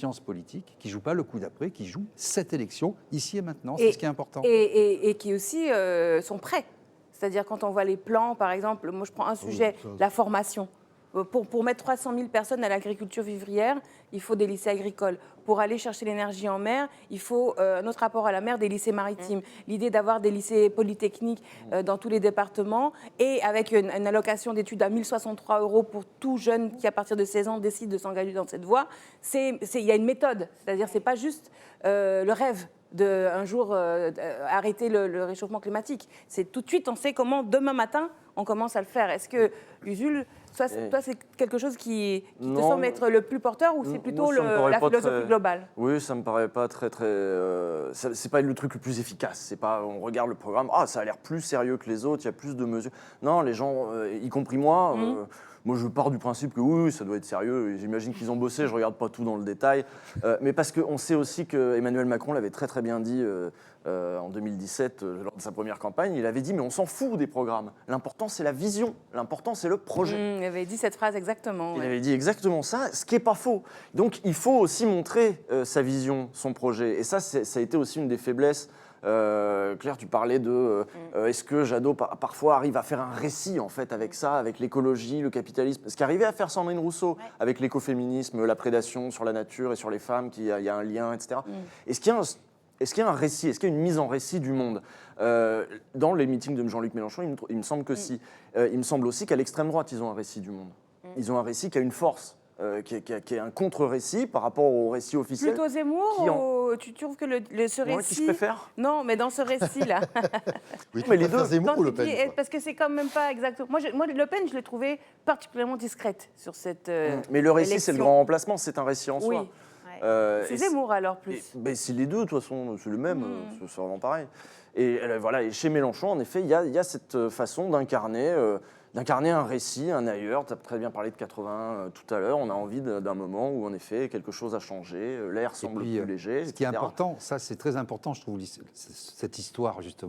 science politique, qui ne joue pas le coup d'après, qui joue cette élection, ici et maintenant. C'est ce qui est important. Et qui aussi sont prêts. C'est-à-dire quand on voit les plans, par exemple, moi je prends un sujet, la formation. Pour mettre 300 000 personnes à l'agriculture vivrière, il faut des lycées agricoles. Pour aller chercher l'énergie en mer, il faut un autre rapport à la mer, des lycées maritimes. L'idée d'avoir des lycées polytechniques dans tous les départements et avec une allocation d'études à 1 063 € pour tout jeune qui, à partir de 16 ans, décide de s'engager dans cette voie, il y a une méthode. C'est-à-dire que ce n'est pas juste le rêve d'un jour arrêter le réchauffement climatique. C'est tout de suite, on sait comment, demain matin, on commence à le faire. Est-ce que, Usul, toi, c'est quelque chose qui te semble être le plus porteur ou c'est plutôt la philosophie globale? Oui, ça me paraît pas très... c'est pas le truc le plus efficace. C'est pas, on regarde le programme, ça a l'air plus sérieux que les autres, il y a plus de mesures. Non, les gens, y compris moi... Moi, je pars du principe que oui, ça doit être sérieux. J'imagine qu'ils ont bossé, je ne regarde pas tout dans le détail. Mais parce qu'on sait aussi qu'Emmanuel Macron l'avait très très bien dit en 2017, lors de sa première campagne. Il avait dit, mais on s'en fout des programmes. L'important, c'est la vision. L'important, c'est le projet. Il avait dit cette phrase exactement. Il avait dit exactement ça, ce qui n'est pas faux. Donc, il faut aussi montrer sa vision, son projet. Et ça a été aussi une des faiblesses. Claire, tu parlais de est-ce que Jadot parfois arrive à faire un récit en fait avec ça, avec l'écologie, le capitalisme, ce qu'arrivait à faire Sandrine Rousseau avec l'écoféminisme, la prédation sur la nature et sur les femmes, qu'il y a un lien, etc. Est-ce qu'il y a un récit, est-ce qu'il y a une mise en récit du monde dans les meetings de Jean-Luc Mélenchon? Il me semble que si. Il me semble aussi qu'à l'extrême droite, ils ont un récit du monde. Ils ont un récit qui a une force. Qui est un contre-récit par rapport au récit officiel. Plutôt Zemmour ou tu trouves que ce récit... Qui je préfère? Non, mais dans ce récit-là. Oui, mais les deux. Zemmour ou Le Pen? Parce que c'est quand même pas exactement... Moi, Le Pen, je l'ai trouvée particulièrement discrète sur cette mais le récit, c'est le grand remplacement, c'est un récit en soi. C'est Zemmour alors plus. C'est les deux, de toute façon, c'est le même, c'est vraiment pareil. Et voilà, et chez Mélenchon, en effet, il y a cette façon d'incarner un récit, un ailleurs. Tu as très bien parlé de 80 tout à l'heure. On a envie d'un moment où, en effet, quelque chose a changé, l'air semble plus léger. Ce qui est important, ça c'est très important, je trouve, cette histoire justement.